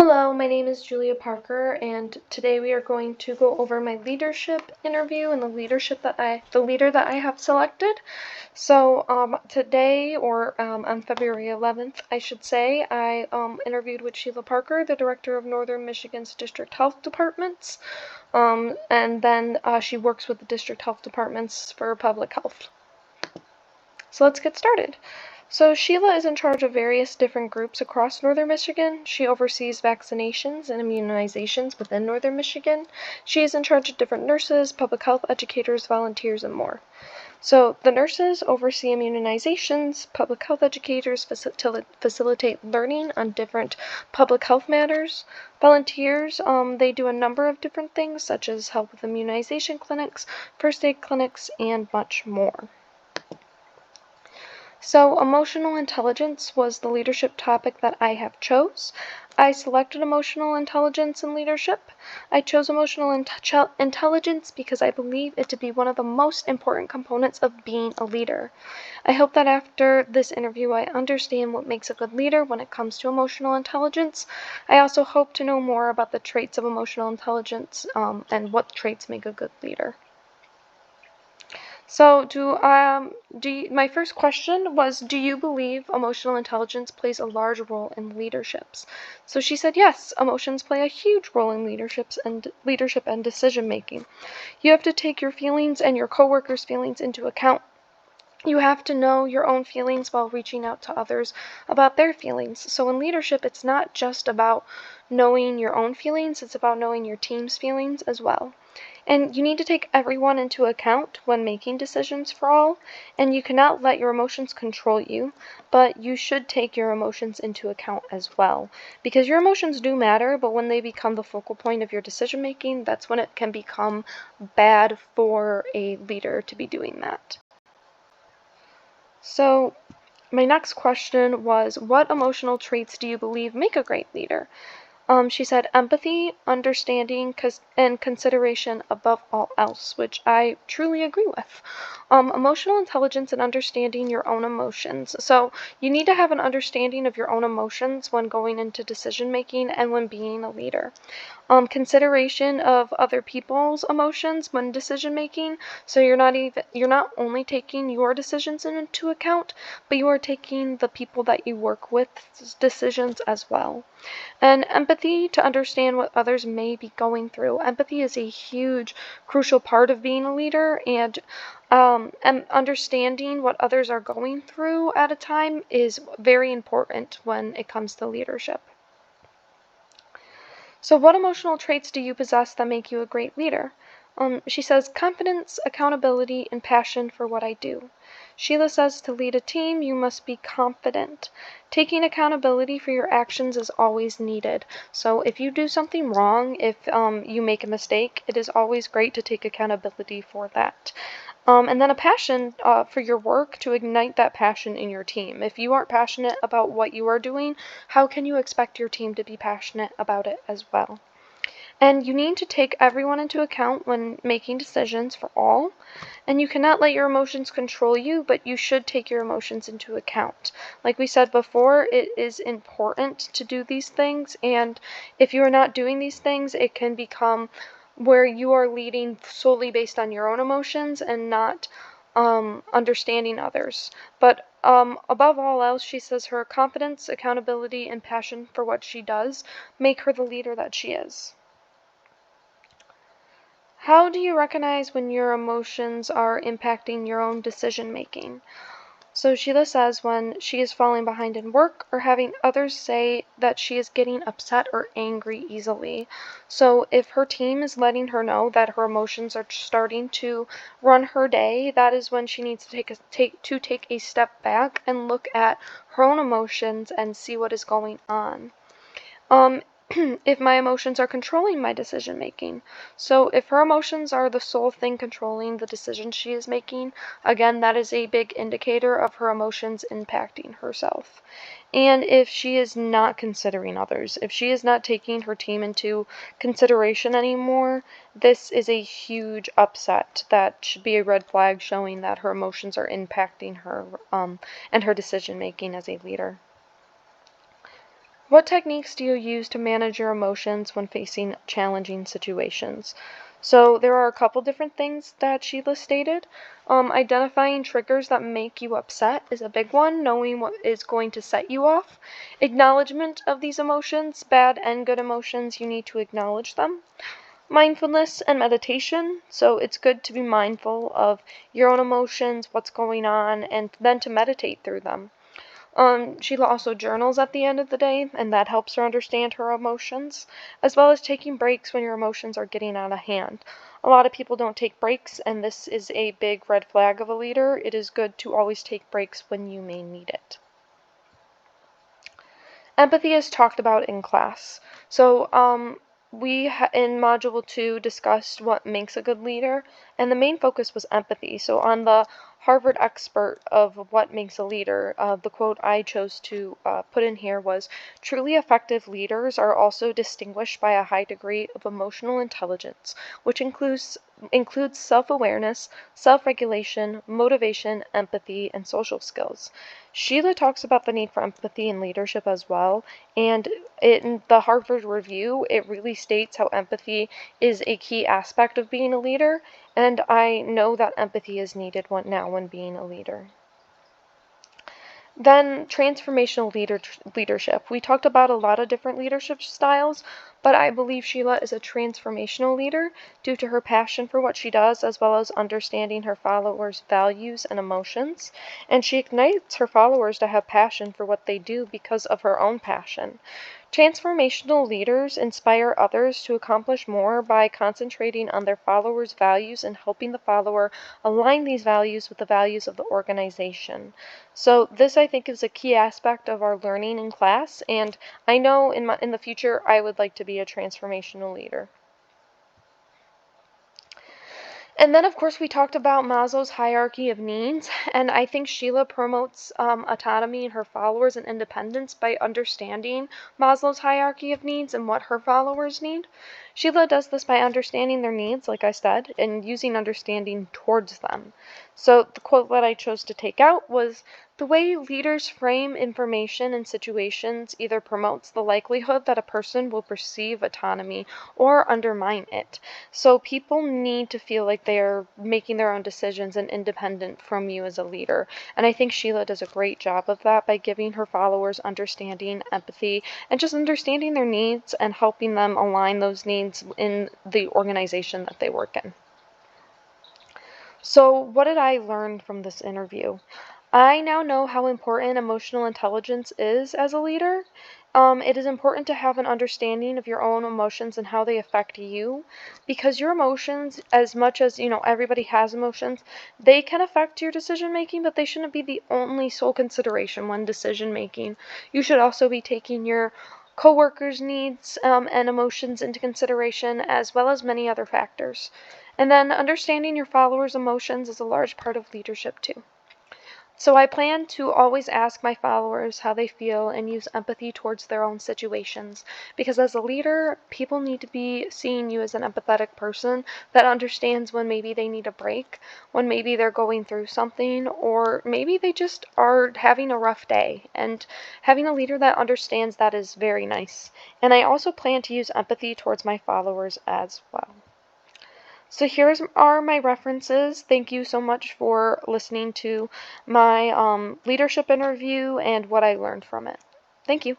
Hello, my name is Julia Parker, and today we are going to go over my leadership interview and the leader that I have selected. So today, or on February 11th, I should say, I interviewed with Sheila Parker, the director of Northern Michigan's District Health Departments, and then she works with the District Health Departments for public health. So let's get started. So Sheila is in charge of various different groups across Northern Michigan. She oversees vaccinations and immunizations within Northern Michigan. She is in charge of different nurses, public health educators, volunteers, and more. So the nurses oversee immunizations, public health educators facilitate learning on different public health matters. Volunteers, they do a number of different things such as help with immunization clinics, first aid clinics, and much more. So emotional intelligence was the leadership topic that I have chose. I selected emotional intelligence and leadership. I chose emotional intelligence because I believe it to be one of the most important components of being a leader. I hope that after this interview I understand what makes a good leader when it comes to emotional intelligence. I also hope to know more about the traits of emotional intelligence and what traits make a good leader. So, my first question was, do you believe emotional intelligence plays a large role in leaderships? So she said, yes, emotions play a huge role in leadership and decision making. You have to take your feelings and your coworkers' feelings into account. You have to know your own feelings while reaching out to others about their feelings. So in leadership, it's not just about knowing your own feelings, it's about knowing your team's feelings as well. And you need to take everyone into account when making decisions for all, and you cannot let your emotions control you, but you should take your emotions into account as well. Because your emotions do matter, but when they become the focal point of your decision making, that's when it can become bad for a leader to be doing that. So, my next question was, what emotional traits do you believe make a great leader? She said empathy, understanding, and consideration above all else, which I truly agree with. Emotional intelligence and understanding your own emotions. So you need to have an understanding of your own emotions when going into decision making and when being a leader. Consideration of other people's emotions when decision making. So you're not only taking your decisions into account, but you are taking the people that you work with decisions as well. And empathy, to understand what others may be going through. Empathy is a huge, crucial part of being a leader, and understanding what others are going through at a time is very important when it comes to leadership. So what emotional traits do you possess that make you a great leader? She says confidence, accountability, and passion for what I do. Sheila says to lead a team, you must be confident. Taking accountability for your actions is always needed. So if you do something wrong, if you make a mistake, it is always great to take accountability for that. And then a passion for your work, to ignite that passion in your team. If you aren't passionate about what you are doing, how can you expect your team to be passionate about it as well? And you need to take everyone into account when making decisions for all. And you cannot let your emotions control you, but you should take your emotions into account. Like we said before, it is important to do these things, and if you are not doing these things, it can become where you are leading solely based on your own emotions and not understanding others. But above all else, she says her confidence, accountability, and passion for what she does make her the leader that she is. How do you recognize when your emotions are impacting your own decision making? So Sheila says when she is falling behind in work or having others say that she is getting upset or angry easily. So if her team is letting her know that her emotions are starting to run her day, that is when she needs to take a step back and look at her own emotions and see what is going on. If my emotions are controlling my decision making. So if her emotions are the sole thing controlling the decision she is making, again, that is a big indicator of her emotions impacting herself. And if she is not considering others, if she is not taking her team into consideration anymore, this is a huge upset that should be a red flag showing that her emotions are impacting her and her decision making as a leader. What techniques do you use to manage your emotions when facing challenging situations? So there are a couple different things that Sheila stated. Identifying triggers that make you upset is a big one, knowing what is going to set you off. Acknowledgement of these emotions, bad and good emotions, you need to acknowledge them. Mindfulness and meditation, so it's good to be mindful of your own emotions, what's going on, and then to meditate through them. Sheila also journals at the end of the day, and that helps her understand her emotions, as well as taking breaks when your emotions are getting out of hand. A lot of people don't take breaks, and this is a big red flag of a leader. It is good to always take breaks when you may need it. Empathy is talked about in class. So, in Module 2 discussed what makes a good leader, and the main focus was empathy. So on the Harvard expert of what makes a leader, the quote I chose to put in here was, "Truly effective leaders are also distinguished by a high degree of emotional intelligence, which includes self-awareness, self-regulation, motivation, empathy, and social skills." Sheila talks about the need for empathy in leadership as well, and in the Harvard Review, it really states how empathy is a key aspect of being a leader, and I know that empathy is needed when being a leader. Then transformational leadership. We talked about a lot of different leadership styles, but I believe Sheila is a transformational leader due to her passion for what she does, as well as understanding her followers' values and emotions. And she ignites her followers to have passion for what they do because of her own passion. Transformational leaders inspire others to accomplish more by concentrating on their followers' values and helping the follower align these values with the values of the organization. So this, I think, is a key aspect of our learning in class, and I know in the future I would like to be a transformational leader. And then, of course, we talked about Maslow's hierarchy of needs, and I think Sheila promotes autonomy in her followers and independence by understanding Maslow's hierarchy of needs and what her followers need. Sheila does this by understanding their needs, like I said, and using understanding towards them. So the quote that I chose to take out was, "The way leaders frame information in situations either promotes the likelihood that a person will perceive autonomy or undermine it." So people need to feel like they are making their own decisions and independent from you as a leader. And I think Sheila does a great job of that by giving her followers understanding, empathy, and just understanding their needs and helping them align those needs in the organization that they work in. So what did I learn from this interview? I now know how important emotional intelligence is as a leader. It is important to have an understanding of your own emotions and how they affect you, because your emotions, as much as, everybody has emotions, they can affect your decision making, but they shouldn't be the only sole consideration when decision making. You should also be taking your coworkers' needs and emotions into consideration, as well as many other factors. And then understanding your followers' emotions is a large part of leadership too. So I plan to always ask my followers how they feel and use empathy towards their own situations, because as a leader, people need to be seeing you as an empathetic person that understands when maybe they need a break, when maybe they're going through something, or maybe they just are having a rough day. And having a leader that understands that is very nice. And I also plan to use empathy towards my followers as well. So here are my references. Thank you so much for listening to my leadership interview and what I learned from it. Thank you.